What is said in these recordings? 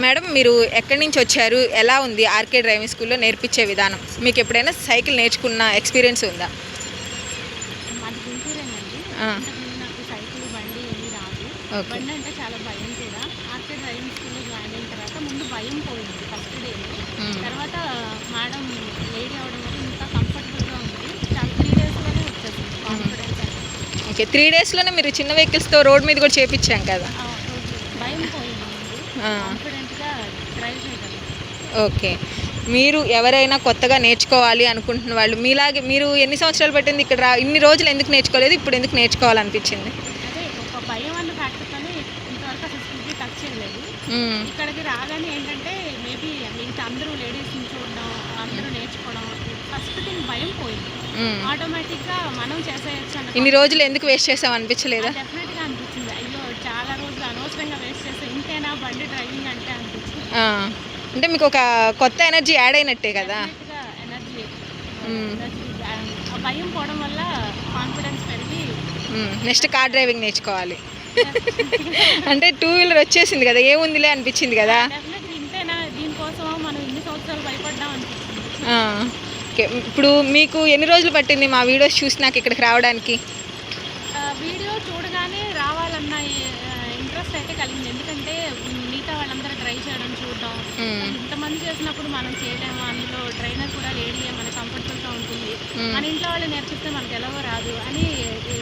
Madam మీరు ఎక్కడి నుంచి వచ్చారు, ఎలా ఉంది ఆర్కే డ్రైవింగ్ స్కూల్లో నేర్పించే విధానం? మీకు ఎప్పుడైనా సైకిల్ నేర్చుకున్న ఎక్స్పీరియన్స్ ఉందా? మాది గుంటూరేనండి. నాకు సైకిల్ బండి ఏమీ రాదు. బండి అంటే చాలా భయం కూడా. ఆర్కే డ్రైవింగ్ స్కూల్లో జాయిన్ అయిన తర్వాత ముందు భయం పోయింది ఫస్ట్ డేనే. తర్వాత మేడం లేడీ అవడం వల్ల ఇంకా కంఫర్టబుల్గా ఉంది. చాలా 3 డేస్లోనే వచ్చేసింది కాన్ఫిడెన్స్ అనేది. ఓకే, 3 డేస్లోనే మీరు చిన్న వెహికల్స్తో రోడ్ మీద కూడా చేపించాం కదా. భయం పోయింది ముందు, కాన్ఫిడెంట్గా డ్రైవ్ చేయగలిగాను. ఓకే, మీరు ఎవరైనా కొత్తగా నేర్చుకోవాలి అనుకుంటున్న వాళ్ళు మీలాగే మీరు ఎన్ని సంవత్సరాలు పట్టింది ఇక్కడ ఇన్ని రోజులు ఎందుకు నేర్చుకోలేదు, ఇప్పుడు ఎందుకు నేర్చుకోవాలనిపించింది? అదే ఒక భయం అన్న ఫ్యాక్టర్తోనే ఇంతవరకు అసలు స్కూటీ టచ్ చేయలేదు. ఇక్కడికి రాగానే ఏంటంటే మేబీ మిగతా అందరూ లేడీస్ని చూడడం, అందరూ నేర్చుకోవడం, ఫస్ట్ థింగ్ భయం పోయింది. ఆటోమేటిక్గా మనం చేసేయచ్చు అన్న. ఇన్ని రోజులు ఎందుకు వేస్ట్ చేసాం అనిపించలేదా? డెఫినెట్గా అనిపించింది. అయ్యో చాలా రోజులు అనవసరంగా వేస్ట్ చేస్తే ఇంతేనా బండి డ్రైవింగ్ అంటే అనిపించింది. అంటే మీకు ఒక కొత్త ఎనర్జీ యాడ్ అయినట్టే కదా. ఎనర్జీ భయం పోవడం వల్ల కాన్ఫిడెన్స్ పెరిగి నెక్స్ట్ కార్ డ్రైవింగ్ నేర్చుకోవాలి. అంటే 2 వీలర్ వచ్చేసింది కదా, ఏముందిలే అనిపించింది కదా. డెఫినెట్గా ఇంతేనా, దీనికోసం మనం ఇన్ని సంవత్సరాలు భయపడ్డాం అనిపించింది. ఓకే, ఇప్పుడు మీకు ఎన్ని రోజులు పట్టింది మా వీడియోస్ చూసి నాకు ఇక్కడికి రావడానికి? వీడియో చూడగానే రావాలన్న ఇంట్రెస్ట్ అయితే కలిగింది. ఎందుకంటే మిగతా వాళ్ళందరూ ట్రై చేయడం చూడడం, ఇంతమంది చేసినప్పుడు మనం చేయలేము, అందులో ట్రైనర్ కూడా లేడీయే, మన కంఫర్టబుల్గా ఉంటుంది, మన ఇంట్లో వాళ్ళు నేర్పిస్తే మనకు ఎలాగో రాదు అని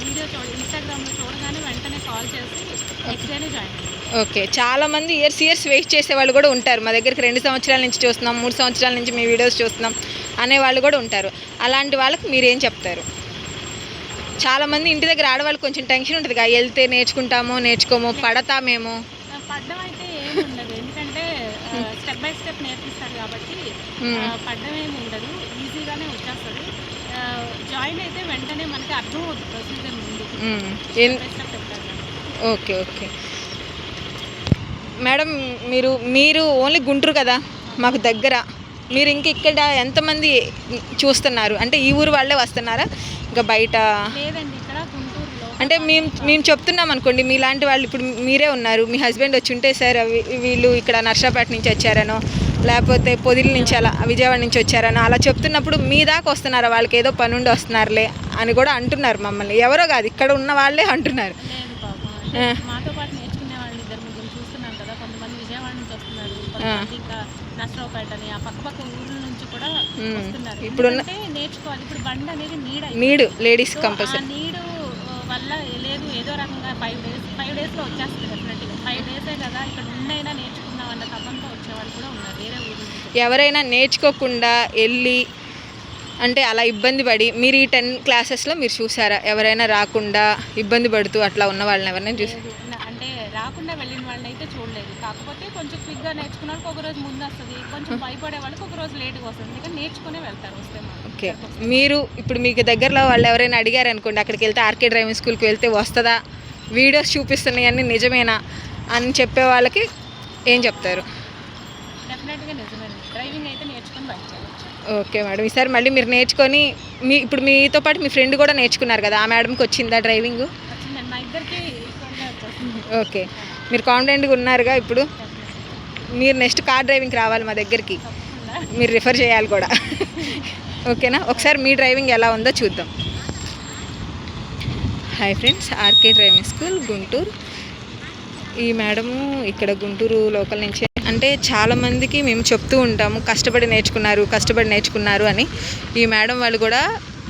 వీడియో ఇన్స్టాగ్రామ్లో చూడగానే వెంటనే కాల్ చేసి నెక్స్ట్ డేనే జాయిన్ అయ్యాను. ఓకే, చాలామంది ఇయర్స్ వెయిట్ చేసే వాళ్ళు కూడా ఉంటారు. మా దగ్గరికి 2 సంవత్సరాల నుంచి చూస్తున్నాం, 3 సంవత్సరాల నుంచి మీ వీడియోస్ చూస్తున్నాం అనే వాళ్ళు కూడా ఉంటారు. అలాంటి వాళ్ళకి మీరేం చెప్తారు? చాలామంది ఇంటి దగ్గర ఆడవాళ్ళు కొంచెం టెన్షన్ ఉంటుంది కదా, వెళ్తే నేర్చుకోమో పడతామేమో. పడ్డం అయితే ఏమి ఉండదు, ఎందుకంటే స్టెప్ బై స్టెప్ నేర్పిస్తారు కాబట్టి పడ్డం ఏమి ఉండదు, ఈజీగానే వచ్చేస్తుంది. జాయిన్ అయితే వెంటనే మనకి అర్థం అవుతుంది ప్రొసీజర్ ముందు స్టెప్ చెప్తారు. ఓకే మేడం, మీరు ఓన్లీ గుంటూరు కదా మాకు దగ్గర, మీరు ఇక్కడ ఎంతమంది చూస్తున్నారు? అంటే ఈ ఊరు వాళ్ళే వస్తున్నారా, ఇంకా బయట? లేదండి, ఇక్కడ గుంటూరులో. అంటే మేము చెప్తున్నాం అనుకోండి, మీలాంటి వాళ్ళు ఇప్పుడు మీరే ఉన్నారు, మీ హస్బెండ్ వచ్చి ఉంటే సార్ వీళ్ళు ఇక్కడ నర్సాపేట నుంచి వచ్చారనో, లేకపోతే పొదిలి నుంచి అలా విజయవాడ నుంచి వచ్చారనో అలా చెప్తున్నప్పుడు మీ దాకా వస్తున్నారా? వాళ్ళకి ఏదో పని ఉండి వస్తున్నారులే అని కూడా అంటున్నారు మమ్మల్ని. ఎవరో కాదు, ఇక్కడ ఉన్న వాళ్ళే అంటున్నారు. లేదు పాపం, మాతో పాటు నేర్చుకునే వాళ్ళు 2-3 చూస్తున్నాం కదా. కొంతమంది విజయవాడ నుంచి వస్తున్నారు, కొంతమంది ఇంకా నర్సరావుపేటని ఆ పక్క ఊర్ల నుంచి కూడా వస్తున్నారు. ఇప్పుడు నేర్చుకోవాలి. ఇప్పుడు బండి అనేది నీడు లేడీస్ కంపల్సరీ. నీడు వల్ల లేదు ఏదో రకంగా 5 డేస్లో వచ్చేస్తుంది. డెఫినెట్గా 5 డేసే కదా, ఇక్కడ ఉండైనా నేర్చుకుందాం అన్న తపంతో వచ్చేవాళ్ళు కూడా ఉన్నారు వేరే ఊరు. ఎవరైనా నేర్చుకోకుండా వెళ్ళి అంటే అలా ఇబ్బంది పడి మీరు ఈ 10 క్లాసెస్లో మీరు చూసారా? ఎవరైనా రాకుండా ఇబ్బంది పడుతూ అట్లా ఉన్న వాళ్ళని ఎవరైనా చూసారు? అంటే రాకుండా వెళ్ళిన వాళ్ళని అయితే చూడలేదు. కాకపోతే కొంచెం క్విక్గా నేర్చుకున్న వాళ్ళకి ఒకరోజు ముందు వస్తుంది, కొంచెం భయపడే వాళ్ళకి ఒకరోజు లేట్గా వస్తుంది. ఎందుకంటే నేర్చుకునే వెళ్తారు వస్తే. ఓకే, మీరు ఇప్పుడు మీకు దగ్గరలో వాళ్ళు ఎవరైనా అడిగారు అనుకోండి, అక్కడికి వెళ్తే ఆర్కే డ్రైవింగ్ స్కూల్కి వెళ్తే వస్తుందా, వీడియోస్ చూపిస్తున్నాయి అన్నీ నిజమేనా అని చెప్పే వాళ్ళకి ఏం చెప్తారు? డెఫినెట్గా నిజమేనండి, డ్రైవింగ్ అయితే నేర్చుకొని బయట చేయవచ్చు. ఓకే మేడం, ఈసారి మళ్ళీ మీరు నేర్చుకొని ఇప్పుడు మీతో పాటు మీ ఫ్రెండ్ కూడా నేర్చుకున్నారు కదా, ఆ మేడంకి వచ్చిందా డ్రైవింగ్? వచ్చిందండి, మా ఇద్దరికి ఓకే, మీరు కాన్ఫిడెంట్గా ఉన్నారుగా ఇప్పుడు? మీరు నెక్స్ట్ కార్ డ్రైవింగ్కి రావాలి మా దగ్గరికి, మీరు రిఫర్ చేయాలి కూడా. ఓకేనా, ఒకసారి మీ డ్రైవింగ్ ఎలా ఉందో చూద్దాం. Hi friends, RK driving school Guntur. ఈ మేడము ఇక్కడ గుంటూరు లోకల్ నుంచే. అంటే చాలామందికి మేము చెప్తూ ఉంటాము కష్టపడి నేర్చుకున్నారు అని. ఈ మేడం వాళ్ళు కూడా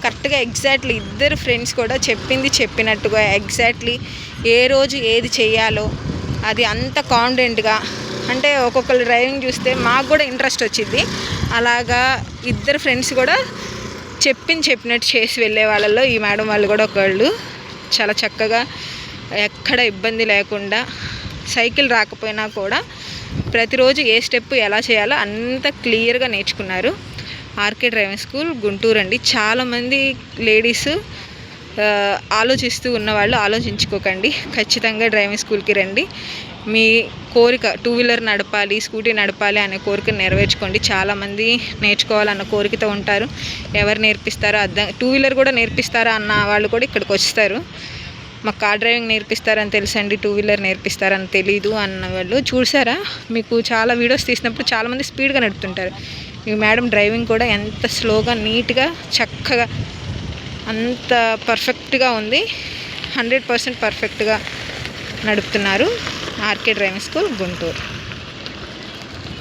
కరెక్ట్గా ఎగ్జాక్ట్లీ ఇద్దరు ఫ్రెండ్స్ కూడా చెప్పినట్టుగా ఎగ్జాక్ట్లీ ఏ రోజు ఏది చేయాలో అది అంత కాన్ఫిడెంట్గా, అంటే ఒక్కొక్కరు డ్రైవింగ్ చూస్తే మాకు కూడా ఇంట్రెస్ట్ వచ్చింది. అలాగా ఇద్దరు ఫ్రెండ్స్ కూడా చెప్పినట్టు చేసి వెళ్ళే వాళ్ళలో ఈ మేడం వాళ్ళు కూడా ఒకళ్ళు. చాలా చక్కగా ఎక్కడ ఇబ్బంది లేకుండా, సైకిల్ రాకపోయినా కూడా ప్రతిరోజు ఏ స్టెప్ ఎలా చేయాలో అంత క్లియర్గా నేర్చుకున్నారు. ఆర్కే డ్రైవింగ్ స్కూల్ గుంటూరు అండి. చాలామంది లేడీస్ ఆలోచిస్తూ ఉన్నవాళ్ళు ఆలోచించుకోకండి, ఖచ్చితంగా డ్రైవింగ్ స్కూల్కి రండి. మీ కోరిక 2 వీలర్ నడపాలి, స్కూటీ నడపాలి అనే కోరికను నెరవేర్చుకోండి. చాలామంది నేర్చుకోవాలన్న కోరికతో ఉంటారు, ఎవరు నేర్పిస్తారో 2 వీలర్ కూడా నేర్పిస్తారా అన్న వాళ్ళు కూడా ఇక్కడికి వస్తారు. మాకు కార్ డ్రైవింగ్ నేర్పిస్తారని తెలుసండి, 2 వీలర్ నేర్పిస్తారని తెలీదు అన్న వాళ్ళు చూసారా, మీకు చాలా వీడియోస్ తీసినప్పుడు చాలామంది స్పీడ్గా నడుపుతుంటారు. ఈ మేడం డ్రైవింగ్ కూడా ఎంత స్లోగా, నీట్గా, చక్కగా, అంత పర్ఫెక్ట్గా ఉంది. 100% పర్ఫెక్ట్గా నడుపుతున్నారు. RK driving school, Guntur.